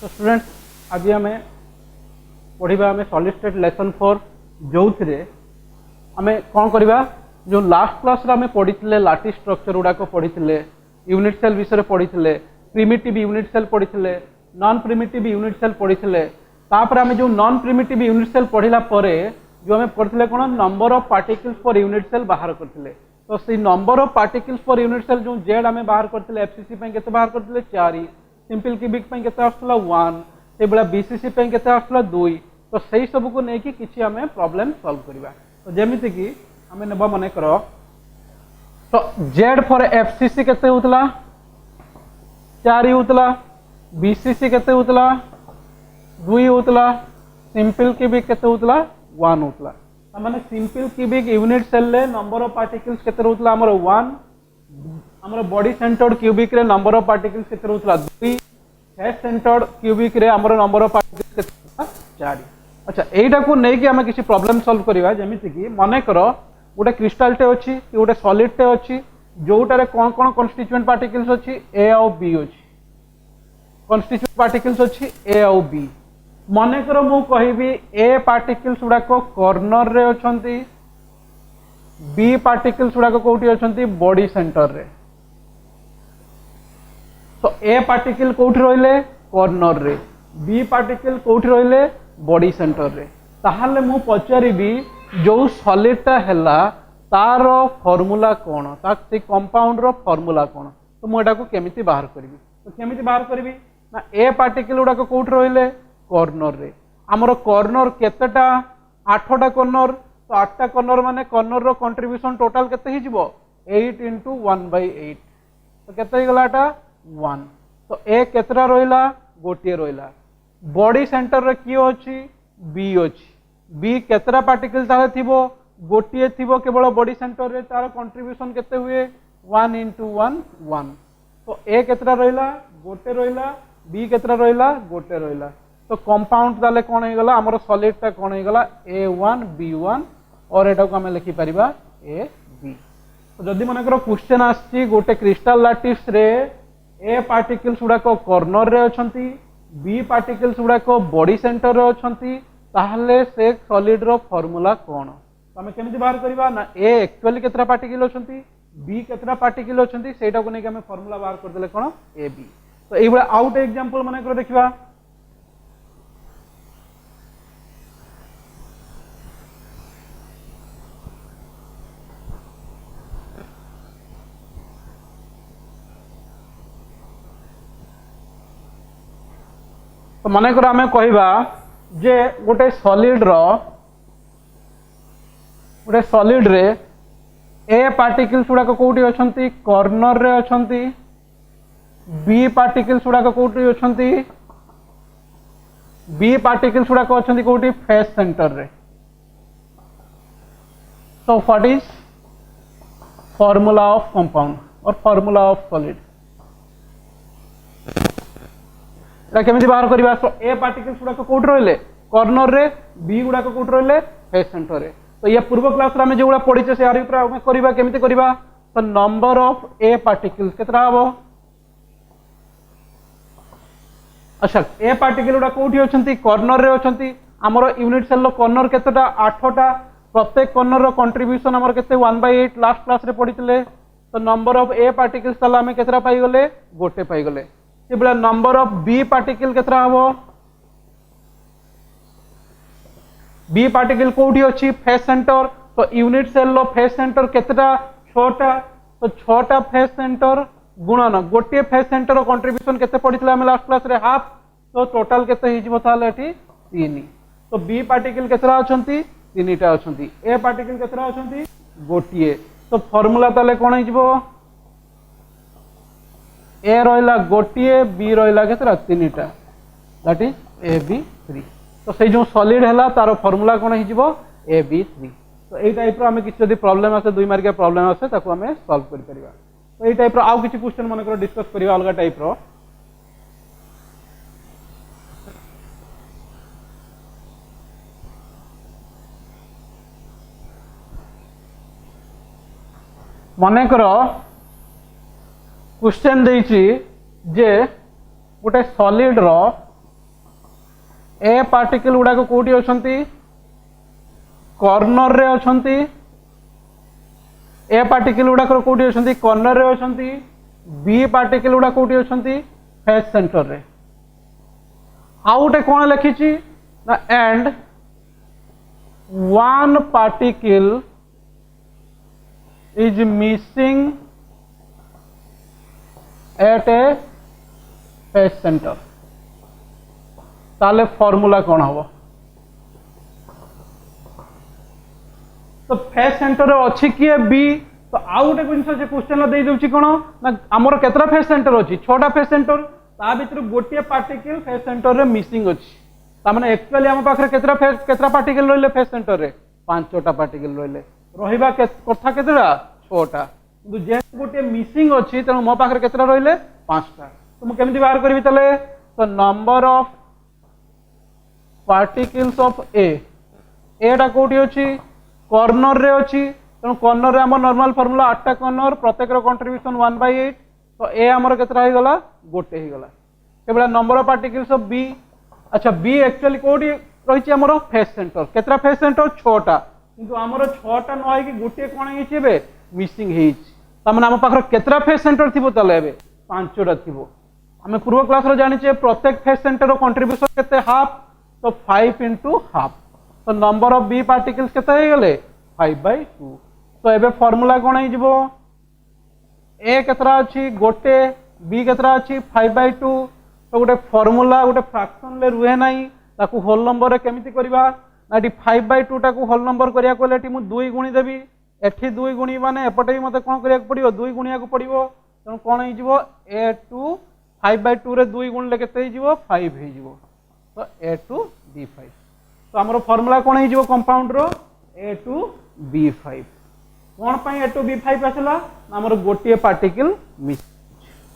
तो स्टूडेंट्स आज आम पढ़ा आम सॉलिड स्टेट लेसन 4 जो थे आम कौन करवा जो लास्ट क्लास आम पढ़ी लाटिस स्ट्रक्चर गुड़ाक पढ़ी यूनिट सेल विषय पढ़ी प्रिमिटिव यूनिट सेल पढ़ी नॉन प्रिमिटिव यूनिट सेल पढ़ी तापर आम जो नॉन प्रिमिटिव यूनिट सेल पढ़ला जो आम पढ़ते कौन number of particles per unit cell बाहर करते तो सी number of particles per unit cell जो जेड आम बाहर करते एफसीसी के बाहर करते 4 सिंपल क्यूबिक के आसला 1 से भाया बीसीसी के आसला 2 तो सही सब को लेकिन किसी आम प्रॉब्लम सॉल्व करवा तो जमीती कि आम ने मन कर तो जेड फॉर एफसीसी केते होतला 4 होतला बीसीसी केते होतला 2 होतला सिंपल क्यूबिक केते होतला 1 होतला माने सिंपल क्यूबिक यूनिट सेल ले नंबर ऑफ पार्टिकल्स केते होतला हमर 1 हमर बॉडी सेंटर्ड क्यूबिक रे नंबर ऑफ पार्टिकल्स केते होतला 2 फेस सेंटर्ड क्यूबिक रे हमर नंबर ऑफ पार्टिकल्स केते होतला 4 अच्छा एटा को नै कि हम किसी प्रॉब्लम सॉल्व करबा जेमिति कि माने करो गोटे क्रिस्टल टे अछि कि गोटे सॉलिड टे अछि जोटारे कोन कोन कन्स्टिट्यूएंट पार्टिकल्स अछि ए और बी अछि कन्स्टिट्यूएंट पार्टिकल्स अछि ए और बी माने करो मु कहिबी ए पार्टिकल्स गुडा को कॉर्नर रे अछंती बी पार्टिकल्स गुडा को कोठी अछंती बॉडी सेंटर रे तो ए पार्टिकल कोठी रहिले कॉर्नर रे बी पार्टिकल कोठी रहिले बॉडी सेंटर रे ताहाले मु पचारिबी जो सॉलिड टा हैला तार फार्मूला कोन ता से कंपाउंड रो फार्मूला कोन तो मु एटा को केमिति बाहर करबी तो केमिति बाहर करबी ना ए पार्टिकल गुडा को कोठी रहिले कॉर्नर रे हमर कॉर्नर केतेटा 8टा कॉर्नर तो 8टा कॉर्नर माने कॉर्नर रो कंट्रीब्यूशन टोटल केते हि जिवो 8 * 1/8 तो केते हि गलाटा 1 तो ए केतरा रोइला गोटिए रोइला बॉडी सेंटर रे कियो अछि बी अछि बी केतरा पार्टिकल तारे थिबो गोटिए थिबो केवल बॉडी सेंटर रे तार कंट्रीब्यूशन केते हुए 1 * 1 1 तो ए केतरा रोइला गोटे रोइला बी केतरा रोइला गोटे रोइला तो कंपाउंड ताले कोन हे गला हमर सॉलिड ता कोन हे गला A1 B1 और एटा को हम लिखि परिबा A B तो जदी मन करो क्वेश्चन आछि गोटे क्रिस्टल लैटिस रे ए पार्टिकल्स गुडा को कॉर्नर रे अछंती बी पार्टिकल्स गुडा को बॉडी सेंटर रे अछंती ताहले से सॉलिड रो फार्मूला कोन तो हम केमिति बाहर करबा ना ए एक्चुअली केतरा पार्टिकल अछंती बी केतरा पार्टिकल अछंती सेटा को नै कि हम फार्मूला बाहर कर देले कोन ए बी तो एई बडा आउट एग्जांपल मन करो देखिबा तो मन कर आम कहवा जे गोटे सॉलिड रे ए पार्टिकल्स गुडा कोठी अछंती कॉर्नर रे अछंती बी पार्टिकल्स गुडा कोठी अछंती बी पार्टिकल्स गुडा अछंती कोठी फेस सेंटर रे so what is formula of compound और फार्मूला ऑफ सॉलिड केमिति बाहर करबा तो ए पार्टिकल्स गुडा कोठी रहले कॉर्नर रे बी गुडा कोठी रहले फेस सेंटर रे तो ये पूर्व क्लास रे हम जे गुडा पढिचे से आरि ऊपर हम करबा केमिति करबा तो नंबर ऑफ ए पार्टिकल्स केतरा हबो अच्छा ए पार्टिकल गुडा कोठी अछंती कॉर्नर रे अछंती हमर यूनिट सेल रो कॉर्नर केतटा 8टा प्रत्येक कॉर्नर रो कंट्रीब्यूशन हमर केते 1/8 लास्ट क्लास रे पढितले तो नंबर ऑफ ए पार्टिकल्स तला हम केतरा पाई गले गोटे पाई गले से बड़ा नंबर ऑफ बी पार्टिकल केतरा हबो बी पार्टिकल कोठी अछि फेस सेंटर तो यूनिट सेल लो फेस सेंटर केतटा 6टा तो 6टा फेस सेंटर गुणन गोटे फेस सेंटर रो कंट्रीब्यूशन केते पडितला हम लास्ट क्लास रे हाफ तो टोटल केते हि जिवो ताले एठी 3 तो बी पार्टिकल केतरा अछंती 3टा अछंती ए पार्टिकल केतरा अछंती गोटिए तो फार्मूला ताले कोन हि जिवो ए रहिला गोटिए बी रहिला केतरा 3टा दैट इज AB3 तो से जो सॉलिड हैला तारो फार्मूला कोन हि जिवो AB3 तो एई टाइप रो हमें किछ जदी प्रॉब्लम आसे 2 मार्क के प्रॉब्लम आसे ताको हमें सॉल्व कर परिबा तो एई टाइप रो आउ किछ क्वेश्चन मन करो डिस्कस करिवा अलगा टाइप रो मन करो क्वेश्चन देछि जे गोटे सॉलिड रो ए पार्टिकल गुड़ाक कोठी अछंती कॉर्नर रे अछंती ए पार्टिकल गुड़ाक कोठी अछंती कॉर्नर रे अछंती बी पार्टिकल गुड़ा कोठी अछंती फेस सेंटर रे आउ गोटे कोन लिखिची ना and one particle is missing at a face centre ताले फॉर्मूला कौन हम तो फेस सेंटर अच्छी किए बी तो आउ गोटे जिन क्वेश्चन दे दूची कौन ना आमर केतरा फेस सेंटर अच्छी 6टा फेस सेंटर ता भीतर गोटे पार्टिकल फेस सेंटर रे मिसिंग अच्छी तामाने एक्चुअली आम पाखरे केतरा पार्टिकल रहिले फेस सेंटर रे 5टा पार्टिकल रहिले रहिबा कथा केतरा 6टा किंतु जे गोटे मिसिंग अच्छी तेणु मो पाखरे केतरा रहिले 5टा तो मु केमिति बाहर करबी तले तो नंबर ऑफ पार्टिकल्स ऑफ ए एटा कोठी अछि कॉर्नर रे अछि तेणु कॉर्नर रे हमर नॉर्मल फार्मूला 8टा कॉर्नर प्रत्येक रो कंट्रीब्यूशन 1/8 तो ए हमर केतरा हो गला गोटे हो गला केवल नंबर ऑफ पार्टिकल्स ऑफ बी अच्छा बी एक्चुअली कोठी रहिछि हमर फेस सेंटर केतरा फेस सेंटर 6टा किंतु हमर 6टा न होई कि गोटे कोन हिछि बे मिसिंग हिछि तमने हम पाखर केतरा फेस सेंटर थिबो तले बे 5टा थिबो हमें पूर्व क्लास रो जानि छे प्रत्येक फेस सेंटर रो कंट्रीब्यूशन केते हाफ तो 5 into हाफ तो नंबर ऑफ बी पार्टिकल्स केते हो गले 5/2 तो एबे फार्मूला कोन हे जिवो ए केतरा अछि गोटे बी केतरा अछि 5/2 तो गोटे फार्मूला गोटे फ्रैक्शन ले रुहे नाही ताकू होल नंबर रे केमिति करबा नाटी 5/2 टाकू होल नंबर करिया कोले टी मु 2 गुणी देबी एठी 2 गुणी माने एपटे भी मते कोन करिया पड़िबो 2 गुणिया को पड़िबो तन कोन हे जिवो a2 5/2 रे 2 गुण ले केते हे जिवो 5 हे जिवो तो a2b5 तो हमरो फार्मूला कोन हे जिवो कंपाउंड रो a2b5 कोन पई a2b5 आसला हमरो गोटिए पार्टिकल मिस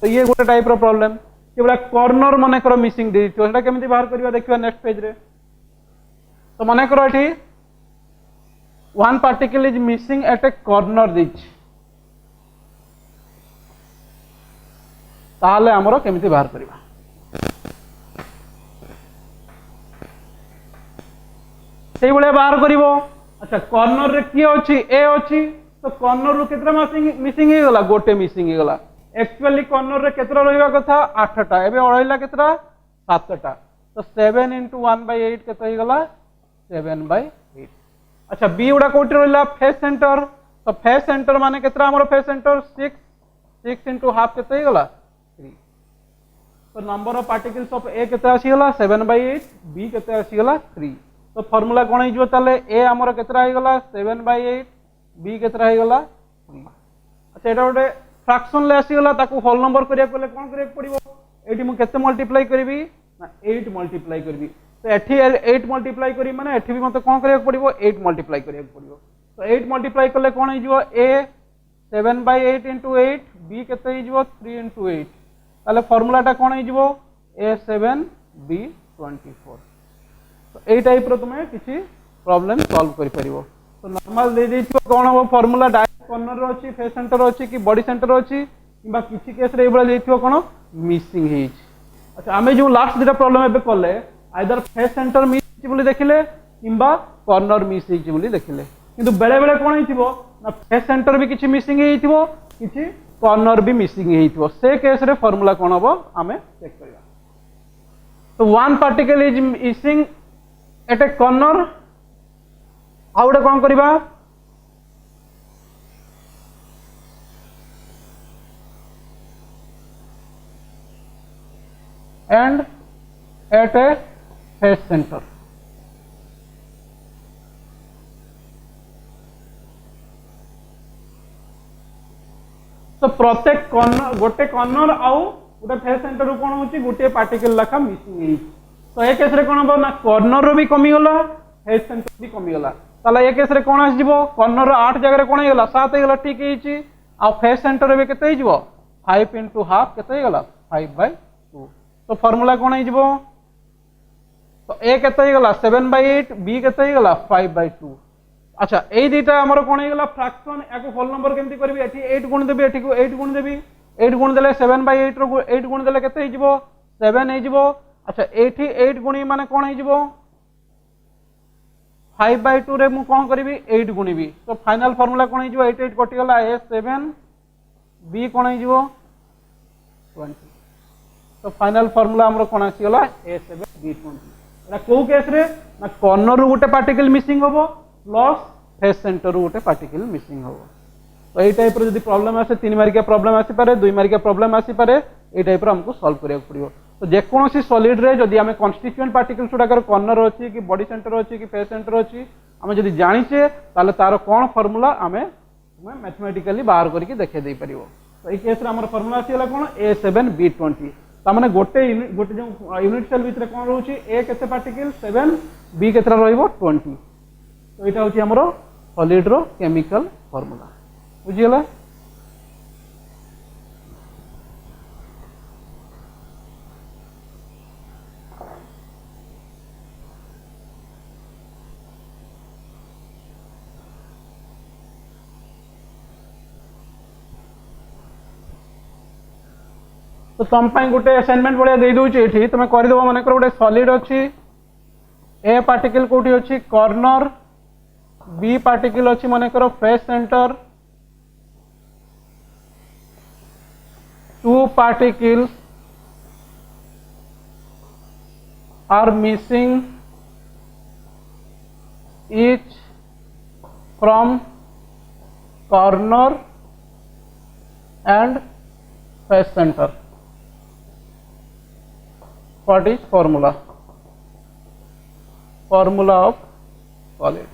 तो ये गोटे टाइप रो प्रॉब्लम केवला कॉर्नर माने करो मिसिंग दे तो सेटा केमिति बाहर करबा देखिबा नेक्स्ट पेज रे तो माने करो एठी one particle is missing at a corner दिच ताले हमरो केमिति बाहर करबा सेई बळे बाहर करिवो अच्छा कॉर्नर रे की अछि ए अछि तो कॉर्नर रो केतरा मिसिंग हे गला गोटे मिसिंग हे गला एक्चुअली कॉर्नर रे केतरा रहिबा कथा 8टा एबे अळैला केतरा 7टा तो 7 into 1/8 केते हे गला 7/8 अच्छा बी उडा कोठी रहिला फेस सेंटर तो फेस सेंटर माने केतरा हमरो फेस सेंटर 6 into हाफ केते हे गला 3 तो नंबर ऑफ पार्टिकल्स ऑफ ए केते आसी गला 7/8 बी केते आसी गला 3 तो फार्मूला कोन हे जो ताले ए हमरो केतरा हे गला 7/8 बी केतरा हे गला 3 अच्छा एटा ओडे फ्रैक्शन ले आसी गला ताकू होल नंबर करिया कोले कोन करिया पड़िबो एठी मु केते मल्टीप्लाई करबी ना 8 मल्टीप्लाई करबी तो एठी 8 मल्टीप्लाई करी माने एठी भी मते कोन करिया पड़िबो 8 मल्टीप्लाई करिया पड़िबो तो 8 मल्टीप्लाई करले कोन हे जो a 7/8 into 8 b केते हे जो 3 into 8 ताले फार्मूला टा कोन हे जो a7 b 24 तो ए टाइप रो तुमे किछि प्रॉब्लम सॉल्व करि परिबो तो नॉर्मल दे देछो कोन हो फार्मूला डायरेक्ट कॉर्नर रो अछि फेस सेंटर रो अछि कि बॉडी सेंटर रो अछि किबा किछि केस रे एबला देथियो कोन मिसिंग हेज अच्छा हमें जो लास्ट दिटा प्रॉब्लम एबे करले आइदर फेस सेंटर मिस छि बोली देखिले किबा कॉर्नर मिस छि बोली देखिले किंतु बेले बेले कोन हिथिबो ना फेस सेंटर भी किछि मिसिंग हेथिबो किछि कॉर्नर भी मिसिंग हेथिबो से केस रे फार्मूला कोन हबो हमें चेक करबा तो one particle is missing at a corner आउटे कौन करिबा and at a face centre तो प्रत्येक कॉर्नर गोटे कॉर्नर आउ गोटे फेस सेंटर कोन होची गोटे पार्टिकल लखा मिसिंग हेई तो ए केस रे कोन हो ना कॉर्नर रो भी कमी गला फेस सेंटर भी कमी गला ताला ए केस रे कोन आस जिवो कॉर्नर 8 जगह रे कोन हे गला 7 हे गला ठीक हेची आ फेस सेंटर रे केते हे जिवो 5 into हाफ केते हे गला 5/2 तो फार्मूला कोन हे जिवो तो ए केते हे गला 7/8 बी केते हे गला 5/2 अच्छा ए दीटा हमर कोन हे गला फ्रैक्शन एको होल नंबर केमति करबी एठी 8 गुण देबी एठी को 8 गुण देबी 8 गुण देले 7/8 रो 8 गुण देले केते हे जिवो 7 हे जिवो अच्छा एठी 8 गुणी माने कोन हे जिवो 5/2 रे मु कोन करबी 8 गुणीबी तो फाइनल फार्मूला कोन हे जिवो 8 8 कटि गला a7 b कोन हे जिवो 20 तो फाइनल फार्मूला हमरो कोन आसी गला a7 b 20 एटा को केस रे ना कॉर्नर रो गोटे पार्टिकल मिसिंग होबो प्लस फेस सेंटर रो गोटे पार्टिकल मिसिंग होबो तो ए टाइप रो जदी प्रॉब्लम आसे 3 मार्किया प्रॉब्लम आसी पारे 2 मार्किया प्रॉब्लम आसी पारे ए टाइप रो हमको सॉल्व करिया पड़ियो तो जे कोनोसी सॉलिड रे जदी हमें कॉन्स्टिट्यूएंट पार्टिकल्स उडाकर कॉर्नर अछि कि बॉडी सेंटर अछि कि फेस सेंटर अछि हमें जदी जानि छे ताले तारो कोन फार्मूला हमें मैथमेटिकली बाहर करके देखे दे परिबो तो ए केस रे हमर फार्मूला आसी गला कोन a7b20 तामने गोटे जो यूनिट सेल भितर कोन रहउची a केते पार्टिकल 7 b केतरा रहइबो 20 तो एटा होची हमरो सॉलिड रो केमिकल फार्मूला बुझियला तो तुम गोटे असाइनमेंट भाया दे दूची ये तुम करदे मन कर गोटे सॉलिड अच्छी ए पार्टिकल कोठी अच्छी कॉर्नर बी पार्टिकल अच्छी मन कर face centre 2 particles are missing each from corner and face center. What is formula? Formula of solid.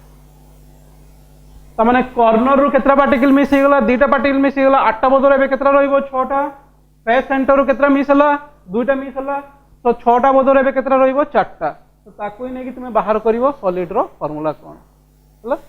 तमाने कॉर्नर रू केतरा पार्टिकल मिस हो गला 2टा पार्टिकल मिस हो गला 8टा बदल एबे केतरा रहइबो 6टा फेस सेंटर रू केतरा मिस होला 2टा मिस होला तो 6टा बदल एबे केतरा रहइबो 4टा तो ताकू नै कि तुमे बाहर करिवो सॉलिड रो फार्मूला कोन होला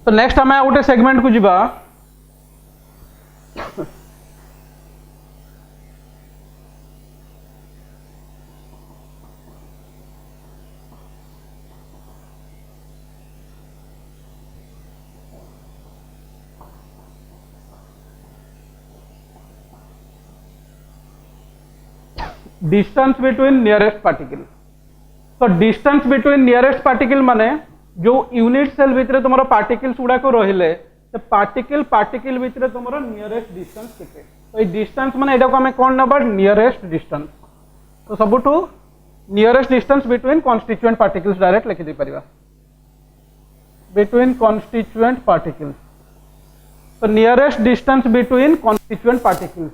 तो नेक्स्ट आम गोटे सेगमेंट को जीवा डिस्टेंस बिटवीन नियरेस्ट पार्टिकल तो डिस्टेंस बिटवीन नियरेस्ट पार्टिकल माने जो यूनिट सेल भितर तुम पार्टिकल्स गुड़ाक रहिले तो पार्टिकल भितर तुम नियरेस्ट डिस्टेंस केते तो ये डिस्टेंस माने एटा को हमें कोन नंबर नियरेस्ट डिस्टेंस तो सबुठू nearest distance between constituent particles direct लिखि दे परिबा बिटवीन कॉन्स्टिट्यूएंट पार्टिकल्स तो nearest distance between constituent particles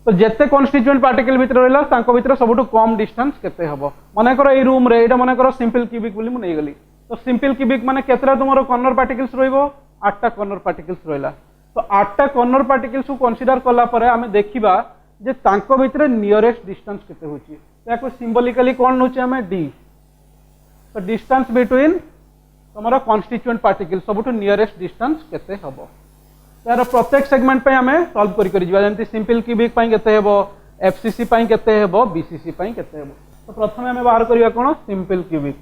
तो जिते कॉन्स्टिट्यूएंट पार्टिकल भितर रहला तांको भितर सबुठू कम डिस्टेंस केते हबो माने करो ए रूम रे एटा माने करो सिंपल क्यूबिक बोली मु नै गली तो सिंपल क्यूबिक माने केतरा तुमरो कॉर्नर पार्टिकल्स रहइबो 8टा कॉर्नर पार्टिकल्स रहला तो 8टा कॉर्नर पार्टिकल्स को कंसीडर करला परे हमें देखिबा जे तांको भितर नियरेस्ट डिस्टेंस केते होची याको सिंबॉलिकली कोन होची हमें डी तो डिस्टेंस बिटवीन तुमरो कॉन्स्टिट्यूएंट पार्टिकल सबुठू नियरेस्ट डिस्टेंस केते हबो यार प्रत्येक सेगमेंट पे हमें सॉल्व करि जिबा जेंति सिंपल क्यूबिक पई केते हेबो एफसीसी पई केते हेबो बीसीसी पई केते हेबो तो प्रथमे हमें बाहर करिया कोन सिंपल क्यूबिक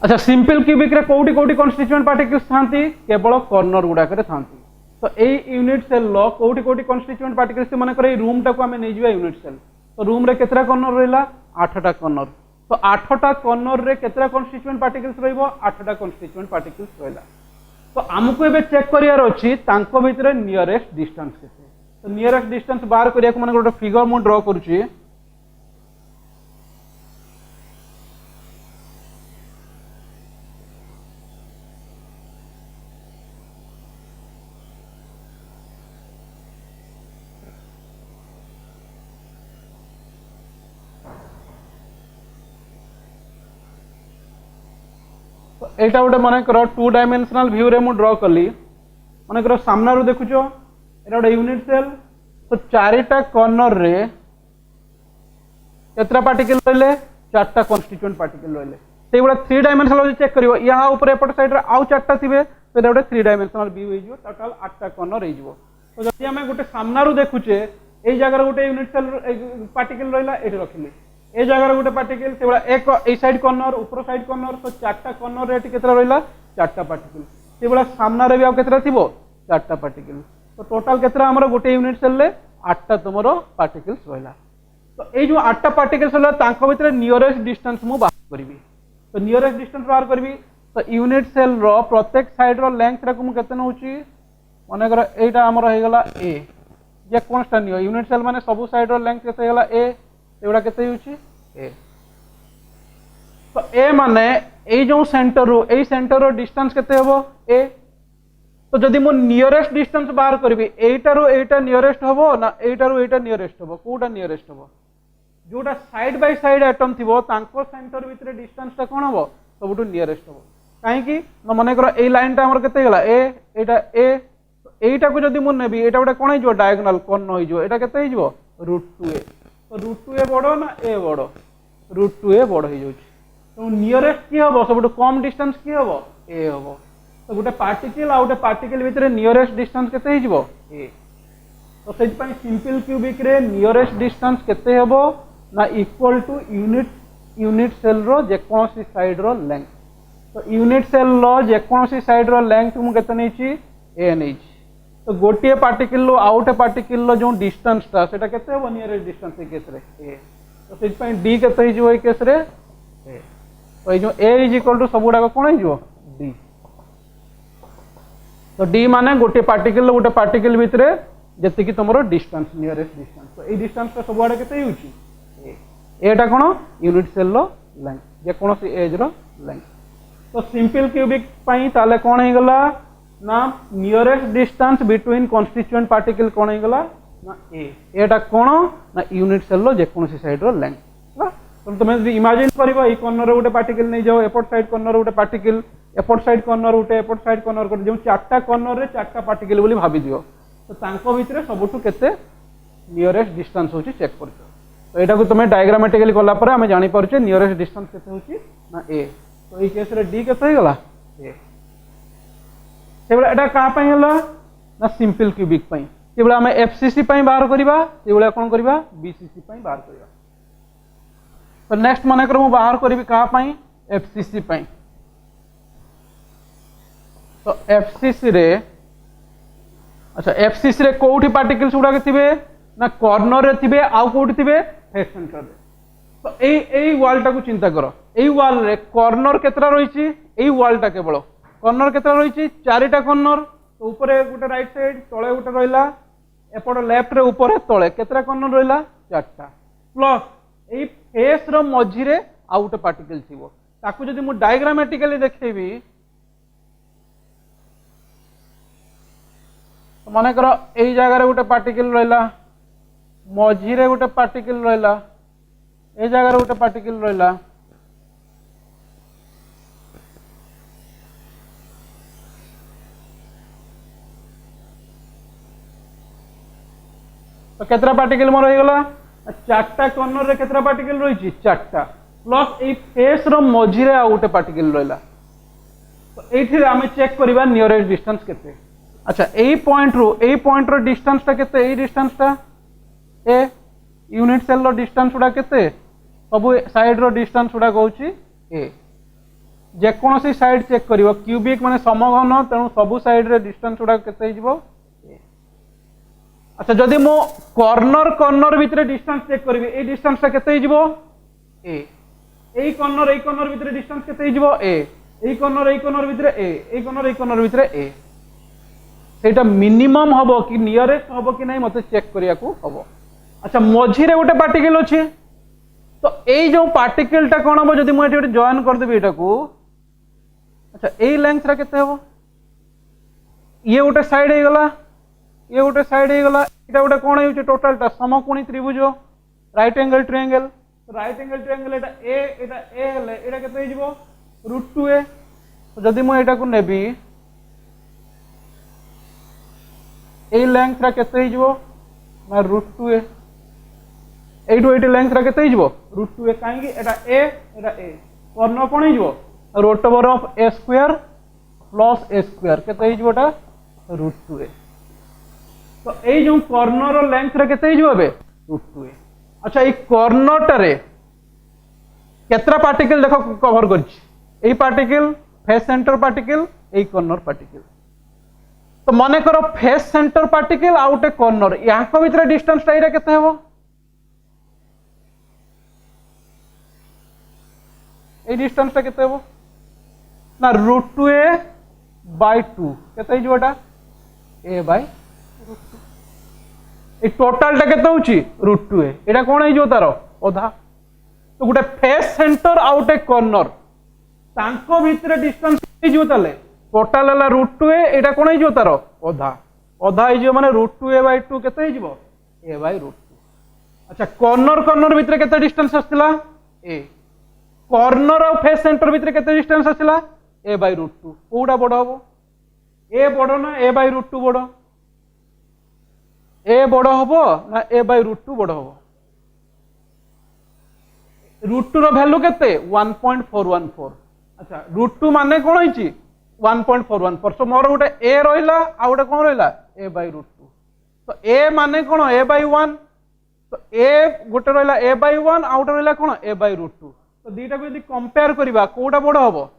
अच्छा सिंपल क्यूबिक रे कोठी कोठी कॉन्स्टिट्यूएंट पार्टिकल्स थांती केवल कॉर्नर गुडा करे थांती तो ए यूनिट सेल लो कोठी कोठी कॉन्स्टिट्यूएंट पार्टिकल्स माने करे रूम टा को हमें नै जिबा यूनिट सेल तो रूम रे केतरा कॉर्नर रहला 8टा कॉर्नर तो 8टा कॉर्नर रे केतरा कॉन्स्टिट्यूएंट पार्टिकल्स रहइबो 8टा कॉन्स्टिट्यूएंट पार्टिकल्स रहला तो आमको एबे चेक करियार अछि तांको भितरे नियरेस्ट डिस्टेंस केते तो नियरेस्ट डिस्टेंस बाहर करिया को माने गोटे फिगर मु ड्रा करूची एटा गोटे मन कर 2 डायमेंशनल व्यू रे मु ड्रा कली मन कर सामना रो देखुचो एटा गोटे यूनिट सेल तो 4टा कॉर्नर रे केतरा पार्टिकल रहले 4टा कॉन्स्टिट्यूएंट पार्टिकल रहले से गुडा 3 डायमेंशनल चेक करियो यहाँ ऊपर एपट साइड रे आउ 4टा थिबे तो एटा गोटे 3 डायमेंशनल व्यू हे जिवो टोटल 8टा कॉर्नर हे जिवो तो जदि आम गोटे सामनारू देखुचे ए जगह गोटे यूनिट सेल पार्टिकल रहा ये रखिले ए जगह गोटे पार्टिकल से एक ए साइड कॉर्नर ऊपर साइड कॉर्नर तो चार्टा कॉर्नर रे केतरा रहा चार्टा पार्टिकल से भाया सामना भी आतरा थी चार्टा पार्टिकल तो टोटाल केतरा आमर गोटे यूनिट सेल रे 8टा तुम पार्टिकल्स रहा तो ये जो 8टा पार्टिकल्स रहा भितर नियरेस्ट डिस्टेंस मु बाहर करी तो नियरेस्ट डिस्टेंस बाहर करी तो यूनिट सेल रो प्रत्येक साइड रो लेंथ रे मु केते नउची मानेकर एटा हमर हो गला ए जे कोनस्टा नियो यूनिट सेल माने सब साइड रो लेंथ केते गला ए एवडा केते होची ए तो ए माने ए जो सेंटर रो डिस्टेंस केते हबो ए तो जदि मो नियरेस्ट डिस्टेंस बाहर करबी एटारो एटा नियरेस्ट हबो ना एटारो एटा नियरेस्ट हबो कोडा नियरेस्ट हबो जोटा साइड बाय साइड एटम थिबो तांको सेंटर भितर डिस्टेंस ता कोन हबो सबटु नियरेस्ट हबो काहे कि न माने करो ए लाइन ता हमर केते गला ए एटा ए एटा को जदि मो नेबी एटा गोटे कोन हिजो डायगोनल कर्ण हिजो एटा केते हिजो √2a तो √2a बडो ना ए बडो √2a बडो हि जाउची तो नियरेस्ट की हबो सबटु कम डिस्टेंस की हबो ए हबो तो गोटे पार्टिकल आ गोटे पार्टिकल भितर नियरेस्ट डिस्टेंस केते हिजो ए तो सेज पई सिंपल क्यूबिक रे नियरेस्ट डिस्टेंस केते हबो ना इक्वल टू यूनिट सेल रो जे कोनसी साइड रो लेंथ तो यूनिट सेल रो जे कोनसी साइड रो लेंथ मु केते नेची ए नेची तो गोटे पार्टिकल लो आउट पार्टिकल लो जो डिस्टेंस ता सेटा केते हबो नियरेस्ट डिस्टेंस ए केस रे ए तो सेज पई डी केते हिजो ए केस रे ए तो ए जो ए इज इक्वल टू सबुडा को कोन हिजो डी तो डी माने गोटे पार्टिकल भितर जति कि तुमरो डिस्टेंस नियरेस्ट डिस्टेंस तो ए डिस्टेंस तो सबुआडे केते होची एटा कोन यूनिट सेल रो लेंथ जे कोनोसी एज रो लेंथ तो सिंपल क्यूबिक पई ताले कोन हे गला ना nearest distance between constituent particle कोन हे गला ना ए एटा कोन ना यूनिट सेल रो जे कोनोसी साइड रो लेंथ तो तुम इमेजिन करबो ई कॉर्नर गोटे पार्टिकल नै जाओ एपोर्ट साइड कॉर्नर गोटे पार्टिकल एपोर्ट साइड कॉर्नर गोटे एपोर्ट साइड कॉर्नर गोटे जो चारटा कॉर्नर रे चारटा पार्टिकल बोली भाबी दियो तो तांको भितरे सबुठु केते नियरेस्ट डिस्टेंस होची चेक करछो तो एटा को तुम डायग्रामेटिकली कला पर हमें जानि परछे नियरेस्ट डिस्टेंस केते होची ना ए तो ई केस रे डी केते हो गला ए सेबला एटा का पई हला ना सिंपल क्यूबिक पई सेबला हमें एफसीसी पई बाहर करबा सेबला कोन करबा बीसीसी पई बाहर करबा तो नेक्स्ट माने कर मु बाहर करबी का पई एफसीसी पई तो एफसीसी रे अच्छा एफसीसी रे कोठी पार्टिकल्स उडा के थिबे ना कॉर्नर रे थिबे आउ कोठी थिबे फेस सेंटर रे तो एई वॉल टा को चिंता करो एई वॉल रे कॉर्नर केतरा रहिछि एई वॉल टा केवल कॉर्नर केतरा रहिछि चारिटा कॉर्नर तो ऊपर गोटे राइट साइड तळे गोटे रहिला एपड लेफ्ट रे ऊपर तळे केतरा कॉर्नर रहिला चारटा प्लस एई फेस रो मझी रे आउ गोटे पार्टिकल थिबो ताकू जदि मु डायग्रामेटिकली देखैबी तो माने करो एई जगह रे गोटे पार्टिकल रहिला मझी रे गोटे पार्टिकल रहिला ए जगह रे गोटे पार्टिकल रहिला तो केतरा पार्टिकल मोर हो गला चारटा कॉर्नर रे केतरा पार्टिकल रहिछि चारटा प्लस ए फेस रो मझी रे आ गोटे पार्टिकल रहिला तो एठी रे हमें चेक करबा नियरेस्ट डिस्टेंस केते अच्छा ए पॉइंट रो डिस्टेंस ता केते ए डिस्टेंस ता a unit cell row distance उडा केते सब साइड रो डिस्टेंस उडा कहउची ए जे कोनोसी साइड चेक करिवो क्यूबिक माने समघन तेनु सब साइड रे डिस्टेंस उडा केते हिजबो अच्छा जदि मो कॉर्नर भितर डिस्टेंस चेक करबी ए डिस्टेंस ता केते हिजबो ए कॉर्नर भितर डिस्टेंस केते हिजबो ए कॉर्नर भितर ए कॉर्नर भितर ए सेटा मिनिमम हबो कि नियरेस्ट हबो कि नहीं मते चेक करिया को हबो अच्छा मझी रे गोटे पार्टिकल अछि तो ए जो पार्टिकल टा कोन हबो जदि मु एठी जॉइन कर देबी एटा को अच्छा ए लेंथ रा केते हबो ये गोटे साइड हे गला ये गोटे साइड हे गला एटा गोटे कोन होउची टोटल टा समकोणी त्रिभुज राइट एंगल ट्रायंगल तो राइट एंगल ट्रायंगल एटा ए हले एटा केते हिजबो √2a तो जदि मु एटा को नेबी ए लेंथ रा केते हिजबो ना √2a एटू एटी लेंथ रा केते हिजबो √2a काहे कि एटा ए कॉर्नर कोन हिजबो √a² + a² केते हिजबोटा √2a तो एई जो कॉर्नर लेंथ रे केते हिजो बे √2a। अच्छा ये कॉर्नर टारे केतरा पार्टिकल देखो कवर करछि एई पार्टिकल फेस सेंटर पार्टिकल एई कॉर्नर पार्टिकल। तो माने करो फेस सेंटर पार्टिकल आउटे कॉर्नर याको भितर डिस्टेंस टाइरा केते हेबो ए डिस्टेंस टा केते हेबो ना √2a/2 केते हिजो एटा a/√2 ए टोटल टा केते होची √2a एटा कोन हिजो तारो ओधा। तो गुटे फेस सेंटर आउटे कॉर्नर तांको भितर डिस्टेंस हिजो ताले टोटल हला √2a एटा कोन हिजो तारो ओधा ओधा हिजो माने √2a/2 केते हिजो a/√2। अच्छा कॉर्नर कॉर्नर भितर केते डिस्टेंस आछिला a कॉर्नर और फेस सेंटर भितर केते डिस्टेंस आछिला a/√2 कोडा बड हबो a बड ना a/√2 बड a बड हबो ना a/√2 बड हबो √2 रो वैल्यू केते 1.414। अच्छा √2 माने कोन होईची 1.414 सो मोर गोटे a रहिला आ गोटे कोन रहिला a/√2। तो a माने कोन a/1 तो a गोटे रहिला a/1 आ गोटे रहिला कोन a/√2। तो दीटा को यदि कंपेयर करिबा कोडा बड हबो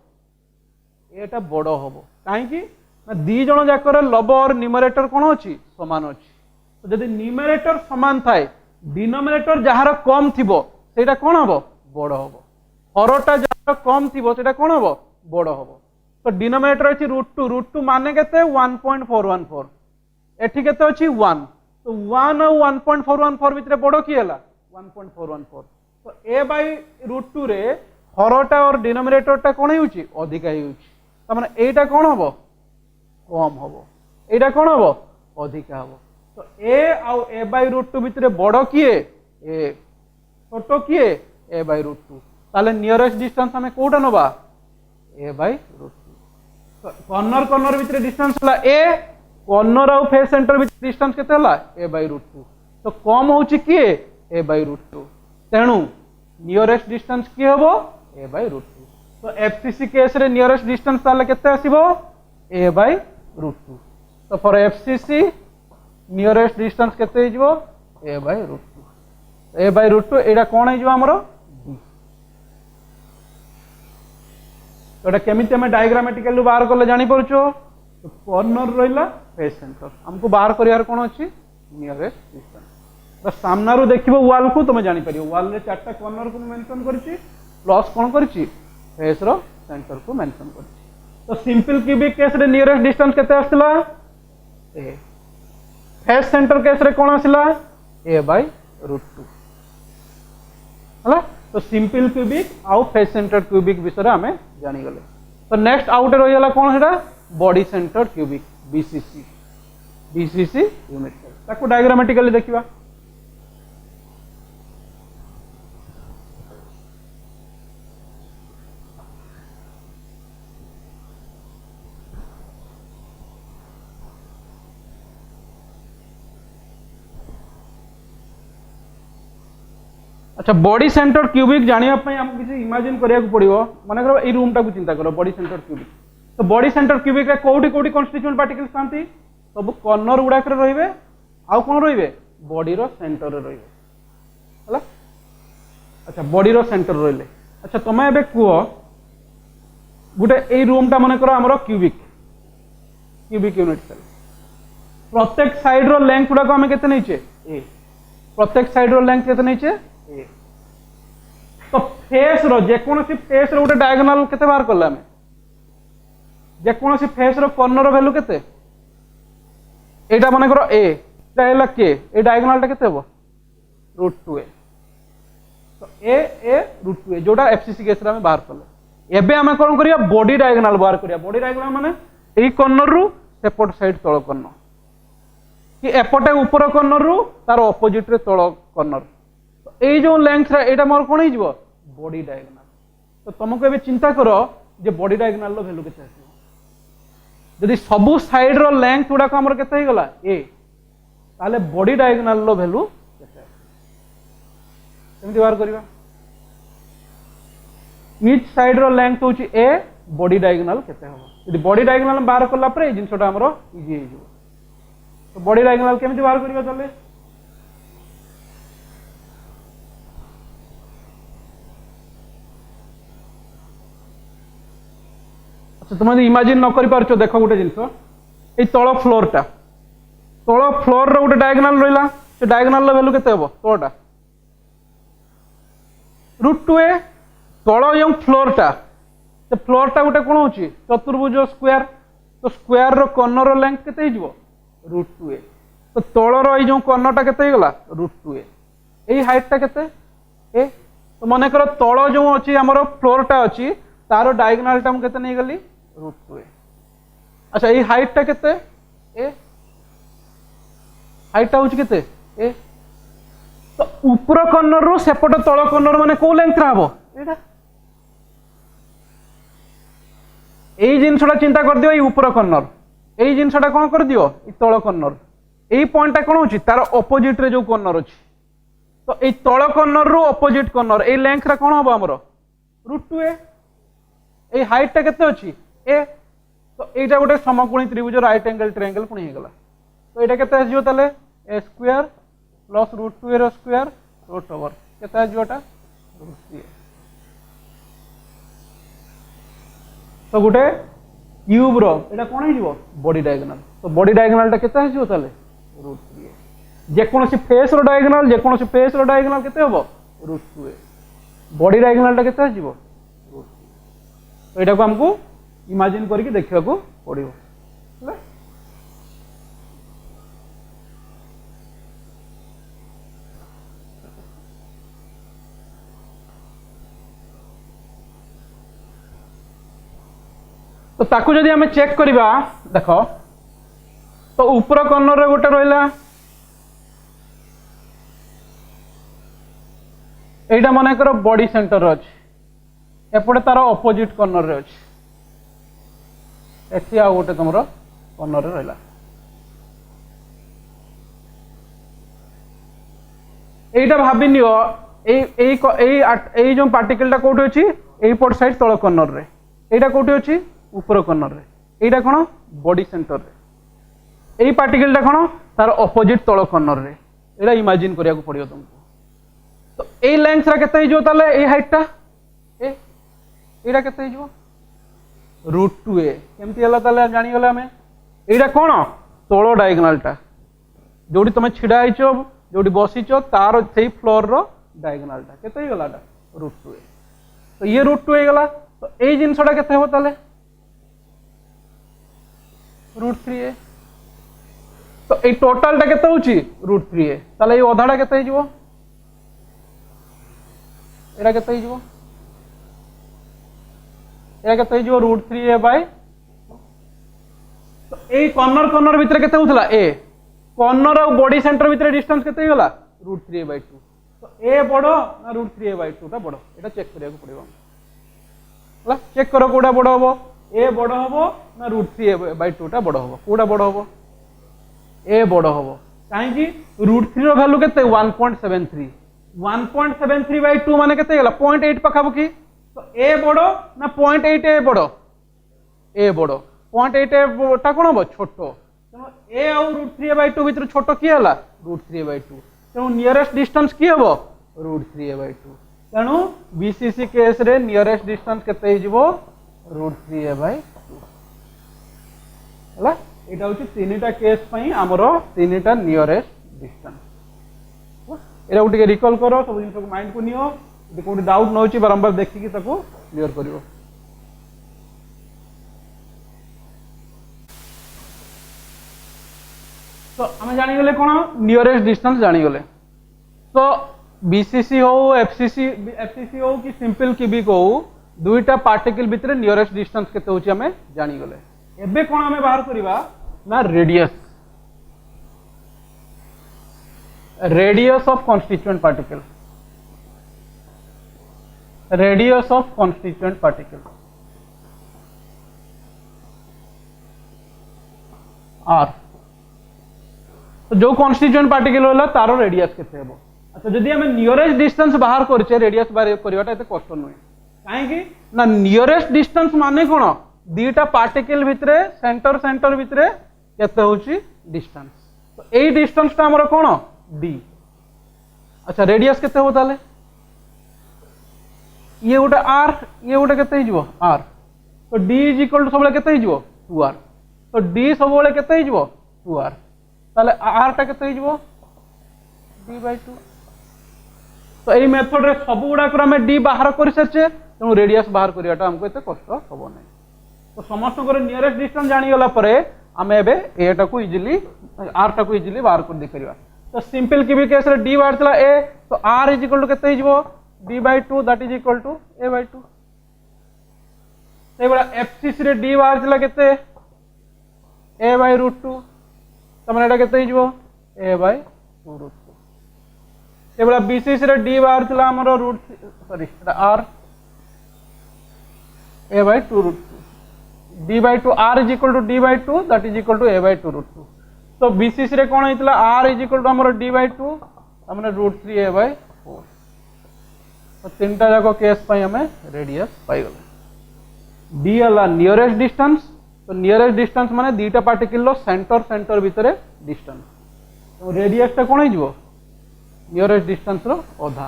एटा बड हबो काहे कि ना दी जण जाकर लब और न्यूमरेटर कोन अछि समान अछि। तो यदि न्यूमरेटर समान थाए डिनोमिनेटर जहार कम थिबो सेटा कोन हबो बड हबो हरटा जहार कम थिबो सेटा कोन हबो बड हबो। तो डिनोमिनेटर अछि √2 माने केते 1.414 एठी केते अछि 1 तो 1 और 1.414 भितरे बड की हला 1.414। तो a/√2 रे हरटा और डिनोमिनेटरटा कोन होउची अधिका होउची त माने एटा कोन हबो कम हबो एटा कोन हबो अधिका हबो। तो a और a/√2 भितरे बड किए a छोटो किए a/√2 ताले नियरेस्ट डिस्टेंस हमें कोटा नबा a/√2। तो कॉर्नर कॉर्नर भितरे डिस्टेंस हला a कॉर्नर और फेस सेंटर भितरे डिस्टेंस केते हला a/√2 तो कम होउची किए a/√2 तेणु नियरेस्ट डिस्टेंस की हबो a/√2। तो एफसीसी केस रे नियरेस्ट डिस्टेंस ताले केते आसीबो a/√2। तो फॉर एफसीसी नियरेस्ट डिस्टेंस केते हिजबो a/√2 a/√2 एडा कोन हिजबो हमरो d। तो एडा केमिति हम डायग्रामेटिकली बाहर करले जानि परछो तो कॉर्नर रहिला फेस सेंटर हमको बाहर करियार कोन अछि नियरेस्ट डिस्टेंस। तो सामना रो देखिबो वॉल को तुम जानि परियो वॉल रे चारटा कॉर्नर को मेंशन करछि प्लस कोन करछि फेस रो सेंटर को मेंशन करछि। तो सिंपल क्यूबिक केस रे नियरेस्ट डिस्टेंस केते आछला a फेस सेंटर केस रे कोन आछला a/√2 हला। तो सिंपल क्यूबिक आउ फेस सेंटर क्यूबिक विषय रे हमें जानि गले। तो नेक्स्ट आउट रहि गला कोन हेडा body centre cubic B C C unit ताको डायग्रामेटिकली देखिबा। अच्छा बॉडी सेंटर क्यूबिक जानिया पई हमको किसी इमेजिन करिया को पड़िबो माने करो ए रूम टा को चिंता करो बॉडी सेंटर क्यूबिक। तो बॉडी सेंटर क्यूबिक रे कोडी कोडी कन्स्टिट्यूएंट पार्टिकल्स थांती सब कॉर्नर गुडा करे रहिबे आउ कोन रहिबे बॉडी रो सेंटर रे रहिबे हला। अच्छा बॉडी रो सेंटर रहिले। अच्छा तमे एबे कुओ गुटे ए रूम टा माने करो हमरो क्यूबिक यूनिट सेल प्रत्येक साइड रो लेंथ गुडा को हमें केते नैचे ए प्रत्येक साइड रो लेंथ केते नैचे ए। तो फेस रो जे कोनोसी फेस रो गुटे डायगोनल केते बाहर करला हमें जे कोनोसी फेस रो कॉर्नर रो वैल्यू केते एटा माने करो ए एटा हैला के ए डायगोनल टा केते हो √2a। तो a जोटा एफसीसी केस रे हमें बाहर करले। एबे हमें कोन करिया बॉडी डायगोनल बाहर करिया बॉडी डायगोनल माने एई कॉर्नर रु सेपट साइड तळ कॉर्नर कि एपटे ऊपर कॉर्नर रु तार ऑपोजिट रे तळ कॉर्नर। तो एई जो लेंथ रे एटा मोर कोन हिजबो बॉडी डायगोनल। तो तुमको एबे चिंता करो जे बॉडी डायगोनल रो वैल्यू केते आसी जदि सबु साइड रो लेंथ गुडा को हमर केते हिगला ए ताले बॉडी डायगोनल रो वैल्यू केते केमति बाहर करिवा ईच साइड रो लेंथ होची ए बॉडी डायगोनल केते हो यदि बॉडी डायगोनल बाहर करला परे जिंसटा हमरो इजी हिजो। तो बॉडी डायगोनाल केमिति बाहर करिया चले अच्छा तुम इमेजिन न कर पारछो देखो गोटे जिंस ए तळ फ्लोरटा तळ फ्लोर रो गोटे डायगोनाल रहिला से डायगोनाल रो वैल्यू केते हबो तळटा √2a तळ एवं फ्लोरटा से फ्लोरटा गोटे कोन होची चतुर्भुज स्क्वायर तो स्क्वायर रो कॉर्नर रो लेंथ केते हिजबो √2a तो तळ रो ए जो कॉर्नरटा केते हिगला √2a एई हाइटटा केते ए तो माने करो तळ जो अछि हमरो फ्लोरटा अछि तारो डायगोनालटा हम केते नै गली √2a अच्छा एई हाइटटा केते ए हाइटटा होची केते ए तो ऊपर कॉर्नर रो सेपट तळ कॉर्नर माने को लेंथ रहबो एटा এই জিনিসটা চিন্তা করে দিও এই উপর কর্নর এই জিনিসটা কোন করে দিও এই তল কর্নর এই পয়েন্টটা কোন হচ্ছে তার অপোজিট রে যে কর্নর আছে তো এই তল কর্নর রু অপোজিট কর্নর এই লেংথটা কোন হবে हमरो √2a এই হাইটটা কেতে আছে a তো এইটা গোটে সমকোণী ত্রিভুজ রাইট অ্যাঙ্গেল ট্রায়াঙ্গেল পুনি হেগলা তো এটা কেতে আসিও তাহলে a স্কয়ার প্লাস √2a র স্কয়ার রুট ওভার কেতে আসিও এটা √3a तो गोटे क्यूब रो एटा कोन हे जीवो बॉडी डायगोनल तो बॉडी डायगोनल टा केते हे जीवो ताले √3a जे कोनोसी फेस रो डायगोनल जे कोनोसी फेस रो डायगोनल केते होबो √2a बॉडी डायगोनल टा केते हे जीवो √3a तो एटा को हमको इमेजिन करके देखिबा को पड़िबो हैला तो ताकू जदि हमें चेक करिबा देखो तो ऊपर कॉर्नर रे गोटे रहिला एटा माने करो बॉडी सेंटर रे अछि एपटे तार ऑपोजिट कॉर्नर रे अछि एठी आ गोटे तमरो कॉर्नर रे रहिला एटा भाबिनियो ए जो पार्टिकल टा कोठी अछि ए पट साइड तळ कॉर्नर रे एटा कोठी अछि ऊपर कॉर्नर रे एटा कोन बॉडी सेंटर रे एई पार्टिकल टा कोन तार ऑपोजिट तळ कॉर्नर रे एटा इमेजिन करिया को पड़ियो तुमको तो एई लेंथ रा केते हिजो ताले एई हाइट टा ए एटा केते हिजो √2a केमति हला ताले जानि गले हमें एटा कोन तळ डायगोनल टा जोडी तमे छिडा आइछो जोडी बसिछो तार सेई फ्लोर रो डायगोनल टा केते हिगला टा √2a तो ये √2a गला तो एई जिंसटा केते हो ताले √3a तो ए टोटल टा केते होची √3a ताले ए अधाडा केते हिजबो एटा केते हिजबो एटा केते हिजबो √3a बाय तो ए कॉर्नर कॉर्नर भीतर केते होतला ए कॉर्नर और बॉडी सेंटर भीतर डिस्टेंस केते हिगला √3a/2 तो ए बडो ना √3a/2 टा बडो एटा चेक करिया को पड़िबो हला चेक करो कोडा बडो हबो ए बड़ हम ना √3a/2 टा बड़ हम कोडा बड़ हम ए बड़ हम कहीं √3 रो वैल्यू केते 1.73 1.73/2 माने केते गेला 0.8 पखाबकी तो ए बड़ ना 0.8 ए बड़ ए बड़ 0.8 टा कोन हो छोटो तो ए और √3a/2 भीतर छोटो की हला √3a/2 तो नियरेस्ट डिस्टेंस की हबो √3a/2 तेणु बीसीसी केस रे नियरेस्ट डिस्टेंस केते हिजबो √3a/2 हला एटा होची तीनटा केस पई हमरो तीनटा नियरेस्ट डिस्टेंस एटा उठी रिकॉल करो सब जिन को माइंड को नियो जे कोडी डाउट न होची बारंबार देखि कि ताको क्लियर करिवो तो हम जानि गेले कोन नियरेस्ट डिस्टेंस जानि गेले तो बीसीसी हो एफसीसी हो कि सिंपल क्यूबिक हो दुईटा पार्टिकल भितर नियरेस्ट डिस्टेंस केते होची हमें जानि गेले एबे कोन हमें बाहर करिबा ना radius of constituent particle radius of constituent particle r तो जो कॉन्स्टिट्यूएंट पार्टिकल होला तारो रेडियस केते हेबो अच्छा जदि हमें नियरेस्ट डिस्टेंस बाहर करछे रेडियस बाहर करबाटा एते कष्ट नय काहे कि ना नियरेस्ट डिस्टेंस माने कोन दीटा पार्टिकल भितरे सेंटर भितरे केते होची डिस्टेंस तो एई डिस्टेंस टा हमर कोन d। अच्छा रेडियस केते हो ताले ये गोटे r ये गोटे केते हिजबो r तो d इज इक्वल टू सबले केते हिजबो 2r तो d सबले केते हिजबो 2r ताले r टा केते हिजबो d/2 तो एई मेथड रे सब गुडा कर हम d बाहर कर सरचे तेणु रेडियस बाहर करियाटा हमको एते कष्ट हबो नै तो समस्त को नियरेस्ट डिस्टेंस जानि गला परे हम एबे a टा को इजीली r टा को इजीली बाहर कर दे परिबा तो सिंपल क्यूबिक केस रे d बाहर चला a तो r इज इक्वल टू केते हिजबो d/2 that is equal to a/2 सेबला fcc रे d बाहर चला केते a/√2 तमने एटा केते हिजबो a/√2 सेबला bcc रे d बाहर चला हमरो sorry Etah r a/2√2 d/2 r is equal to d/2 that is equal to a/2√2 तो bcc रे कोन हितला r इज इक्वल टू हमरो d/2 हमने √3 a/4 तो तीनटा जाको केस पई हमें रेडियस पाई गले d अला नियरेस्ट डिस्टेंस तो नियरेस्ट डिस्टेंस माने दीटा पार्टिकल लो सेंटर सेंटर भितरे डिस्टेंस तो रेडियस ता कोन हिजबो नियरेस्ट डिस्टेंस रो आधा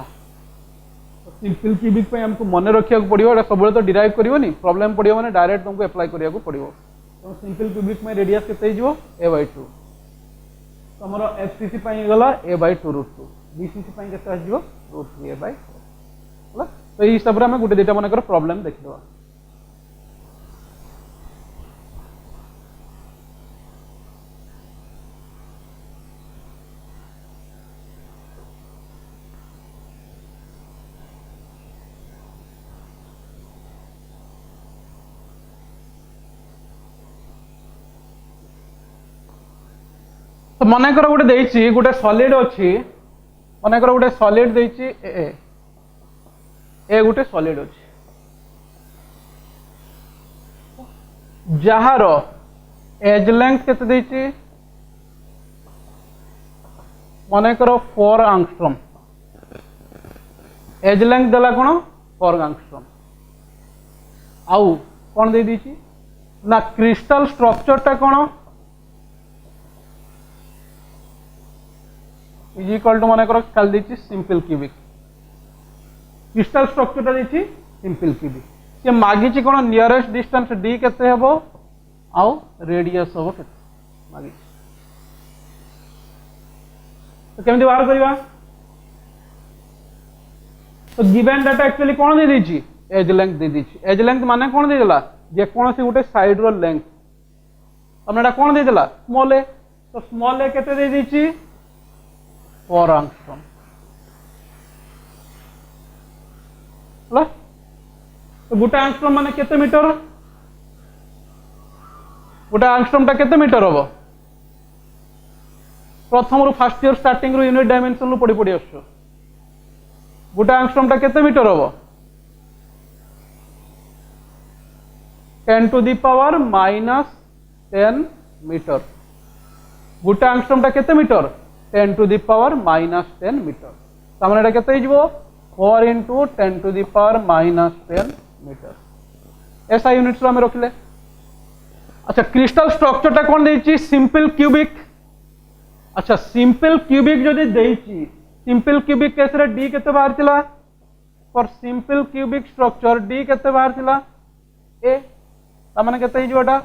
तो सिंपल क्यूबिक पे हमको मन रखिया को पड़ियो एटा सबले तो डिराइव करिवो नी प्रॉब्लम पड़ियो माने डायरेक्ट तुमको अप्लाई करिया को पड़ियो तो सिंपल क्यूबिक में रेडियस केते हिजबो a/2 तो हमरो fcc पई गला a/2√2 bcc पई केते हिजबो √3 a/4 होला तो ई सब रे हम गुटे देटा मन कर प्रॉब्लम देखिबा तो मन कर गोटे देछि गोटे सॉलिड अछि मन कर गोटे सॉलिड देछि ए गोटे सॉलिड अछि जहार एज लेंथ केते देछि मन कर 4 एंगस्ट्रॉम एज लेंथ देला कोन 4 एंगस्ट्रॉम आउ कोन दे दिछि ना क्रिस्टल स्ट्रक्चर टा कोन इज इक्वल टू मन कर काल देछि सिंपल क्यूबिक क्रिस्टल स्ट्रक्चर ता देछि सिंपल क्यूबिक ये मागी छि कोन नियरेस्ट डिस्टेंस d केते हेबो आउ रेडियस होबो केते मागी तो केमति बाहर करबा तो गिवन डाटा एक्चुअली कोन दे दिछि एज लेंथ दे दिछि एज लेंथ माने कोन दे देला जे कोन से गोटे साइड रो लेंथ हमनेटा कोन दे देला स्मॉल ए तो स्मॉल ए केते दे दिछि 4 एंगस्ट्रॉम होला तो गोटे एंगस्ट्रॉम माने केते मीटर गोटे एंगस्ट्रॉम ता केते मीटर होबो प्रथम रु फर्स्ट ईयर स्टार्टिंग रु यूनिट डायमेंशन रु पड़ी पड़ी आछो गोटे एंगस्ट्रॉम ता केते मीटर होबो 10 टू द पावर -10 मीटर गोटे एंगस्ट्रॉम ता केते metre 10 to the power -10 metre तामने एटा केते हिजबो 4 into 10 to the power -10 metre ऐसा यूनिट्स रो हम रखले अच्छा क्रिस्टल स्ट्रक्चर ता कोन देछि सिंपल क्यूबिक अच्छा सिंपल क्यूबिक जदि देछि सिंपल क्यूबिक केस रे d केते बाहर थिला for simple cubic structure d केते बाहर थिला a तामने केते हिजबोटा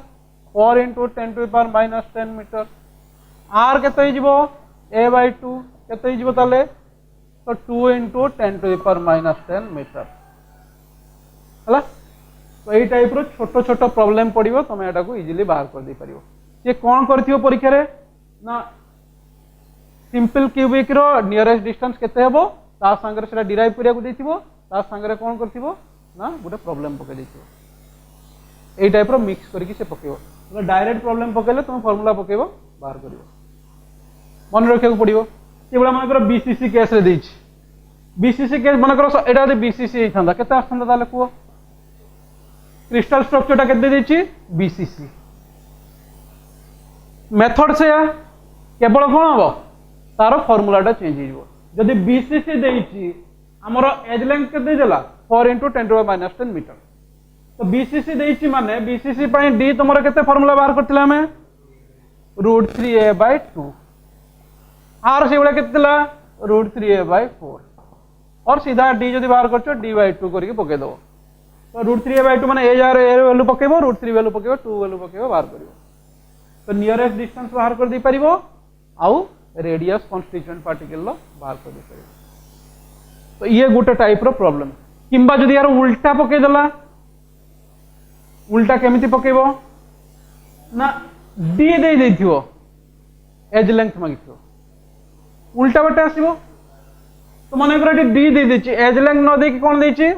4 into 10 to the power -10 metre r केते हिजबो a/2 केते हिजबो ताले तो 2 into 10 to the power -10 metre हला तो एई टाइप रो छोटो छोटो प्रॉब्लम पड़िबो तमे एटा को इजीली बाहर कर दे परिबो जे कोन करथियो परीक्षा रे ना सिंपल क्यूबिक रो नियरेस्ट डिस्टेंस केते हेबो ता संगे सेटा डिराइव करिया को देथिबो ता संगे कोन करथिबो ना गोटे प्रॉब्लम पके देथिबो एई टाइप रो मिक्स करके से पकेबो तो डायरेक्ट प्रॉब्लम पकेले तुम फार्मूला पकेबो बाहर करिवो मन रखे को पड़िबो केवल मन कर बीसीसी केस रे देछि बीसीसी केस मन कर एटा दे बीसीसी हे थांदा केते आसंदा ताले को क्रिस्टल स्ट्रक्चर टा केते देछि बीसीसी मेथड से केवल कोन हबो तार फार्मूला टा चेंज हिजो जदि बीसीसी देछि हमरो एज लेंथ केते देला 4 into 10 to the -10 मीटर तो बीसीसी देछि माने बीसीसी पई डी तमरो केते फार्मूला बाहर करथिला हमें √3a/2 आर से केते थिला √3a/4 और सीधा d जदि बाहर करछो d/2 करके पके दो तो √3a/2 माने a जार a वैल्यू पकेबो √3 वैल्यू पकेबो 2 वैल्यू पकेबो बाहर करिवो तो नियरेस्ट डिस्टेंस बाहर कर दी परिबो आउ रेडियस कॉन्स्टिट्यूएंट पार्टिकल लो बाहर कर दी परिबो तो ये गोटे टाइप रो प्रॉब्लम किंबा जदि यार उल्टा पके देला उल्टा केमिति पकेबो ना d दे देथियो एज लेंथ मागिथियो उल्टा बटे आसीबो तो मन कर d दे देछि एज लेंथ न दे कि कोन देछि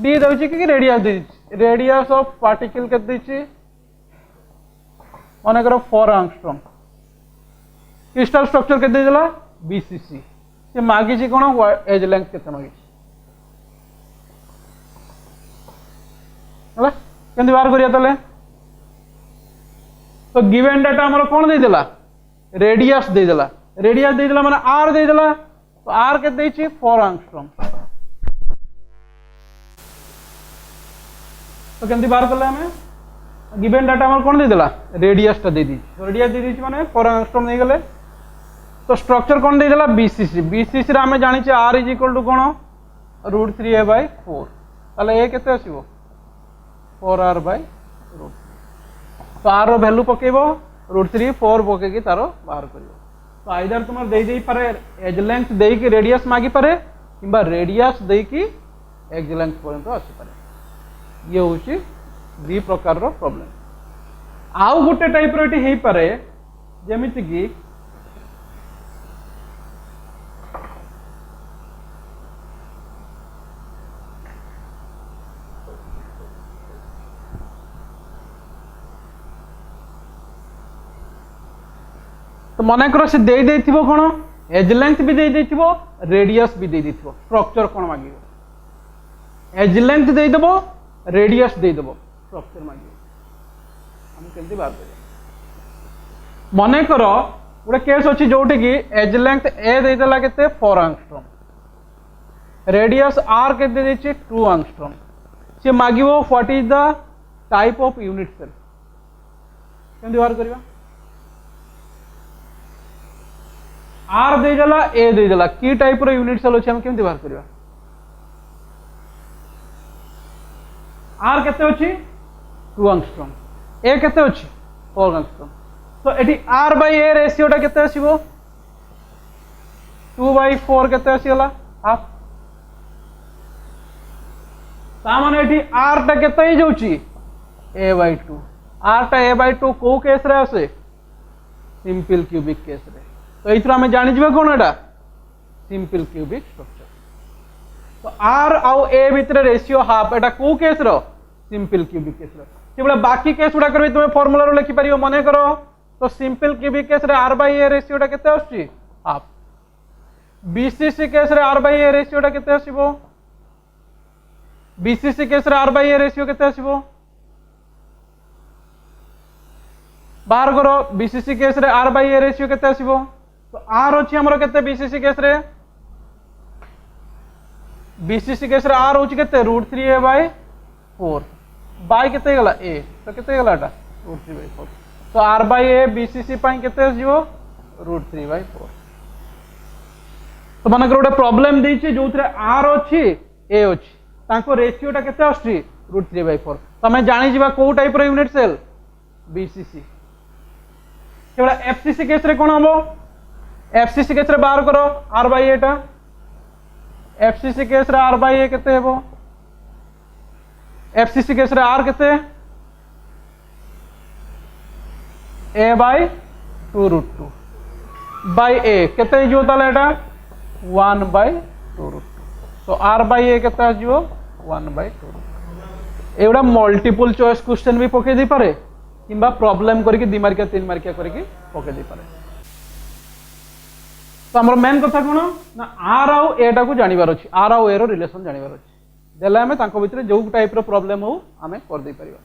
d देछि कि रेडियस देछि रेडियस ऑफ पार्टिकल के देछि मन कर 4 एंगस्ट्रॉम क्रिस्टल स्ट्रक्चर के देला बीसीसी से मागी छि कोन एज लेंथ केते मागी हला केंदी बाहर करिया तले तो गिवन डाटा हमर कोन दे देला रेडियस दे देला माने r दे देला तो r के देछि 4 एंगस्ट्रॉम तो केंदी बाहर करला हमें गिवन डाटा हमर कोन दे देला रेडियस ता दे दी रेडियस दे दी माने 4 एंगस्ट्रॉम दे गेले तो स्ट्रक्चर कोन दे देला बीसीसी बीसीसी रे हमें जानि छ r कोन √3a/4 ताले ए केते आसीबो 4r/√3 तो r रो वैल्यू पकेबो √3 4 पके की तारो बाहर करियो तो आइदर तुम दे दे पारे एज लेंथ दे की रेडियस मागी पारे किंबा रेडियस दे की एज लेंथ पर्यंत आसी पारे ये होची दी प्रकार रो प्रॉब्लम आउ गोटे टाइप रो एटी हेई पारे जेमिति की तो मन कर से दे देथिबो कोन एज लेंथ भी दे देथिबो रेडियस भी दे देथिबो स्ट्रक्चर कोन मागिबो एज लेंथ दे देबो रेडियस दे देबो स्ट्रक्चर मागिबो हम केंती बात करिया मन कर गोटे केस अछि जोटे की एज लेंथ ए दे देला केते 4 एंगस्ट्रॉम रेडियस r के दे देछि 2 एंगस्ट्रॉम से मागिबो what is the type of unit cell केंती बात करिया r दे देला a दे देला की टाइप रो यूनिट सेल अछि हम केमति बाहर करिवा r केते अछि 2 एंगस्ट्रॉम a केते अछि 4 एंगस्ट्रॉम तो एटी r बाय a रेशियो टा केते आसीबो 2/4 केते आसीला हाफ ता माने एटी r टा केते ही जाउची a/2 r टा a/2 को केस रे आसे सिंपल क्यूबिक केस रे तो इथरा हमें जानि जबे कोन एटा सिंपल क्यूबिक स्ट्रक्चर तो r आउ a भितर रेशियो हाफ एटा को केस रो सिंपल क्यूबिक केस रो केवल बाकी केस उडा करबे तुमे फार्मूला रो लिखि परियो मने करो तो सिंपल क्यूबिक केस रे r/a रेशियो टा केते आछी हाफ बीसीसी केस रे r/a रेशियो टा केते आसीबो बीसीसी केस रे r/a रेशियो केते आसीबो बाहर करो बीसीसी केस रे r/a रेशियो केते आसीबो तो r अछि हमरो केते बीसीसी केस रे r होछि केते √3a/4 बाय केते गला a तो केते गला एटा √3/4 तो r/a बीसीसी पई केते आसीबो √3/4 तो मन गोटे प्रॉब्लम देछि जोथरे r अछि a अछि ताको रेशियो टा केते आछि √3/4 तो हमें जानि जिबा को टाइप रो यूनिट सेल बीसीसी केवल एफसीसी केस रे कोन हबो एफसीसी केस रे बाहर करो r/a टा एफसीसी केस रे r/a केते हेबो एफसीसी केस रे r केते a/2√2 बाय a केते जो ताले एटा 1/2√2 तो r/a केते आजियो 1/2 एवडा मल्टीपल चॉइस क्वेश्चन भी पके दी पारे किंबा प्रॉब्लम करके 2 मार्किया 3 मार्किया करके पके दी पारे तो हमर मेन कथा कोन ना r आउ a टा को जानिबार अछि r आउ a रो रिलेशन जानिबार अछि देला हमें तांको भितरे जो टाइप रो प्रॉब्लम हो हमें कर दे परिबा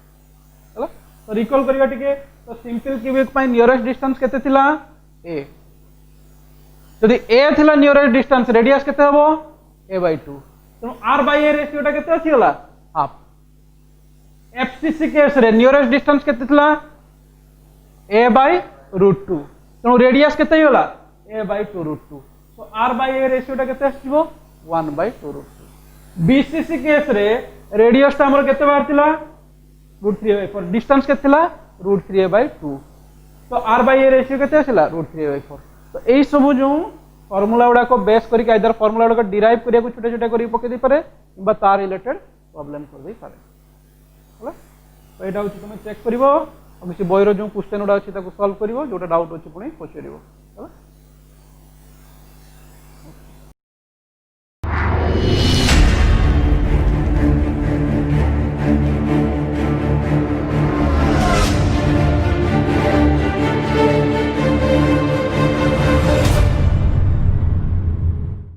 हला तो रिकॉल करिवा टिके तो सिंपल क्यूबिक पई नियरेस्ट डिस्टेंस केते थिला a यदि a थिला नियरेस्ट डिस्टेंस रेडियस केते हबो a/2 तो r/a रेशियो टा केते आसीला हाफ एफसीसी केस रे नियरेस्ट डिस्टेंस केते थिला a/√2 तो रेडियस केते होला a by 2 root 2 so r by a ratio टा केते आसीबो 1 by 2 root 2 बीसीसी केस रे रेडियस टा हमर केते बाहर थिला √3/4 डिस्टेंस केते थिला √3/2 तो r by a रेशियो केते आसिला √3/4 तो एई सब जो फार्मूला गुडा को बेस करी आइदर फार्मूला गुडा को डिराइव करिया को छोटे छोटे करी पके दे पारे बा तार रिलेटेड प्रॉब्लम कर दे पारे होला तो एटा होची तुम चेक करिवो किसी बहिर जो क्वेश्चन गुडा अछि ताको सॉल्व करिवो जोटा डाउट अछि पुणी पछरिवो।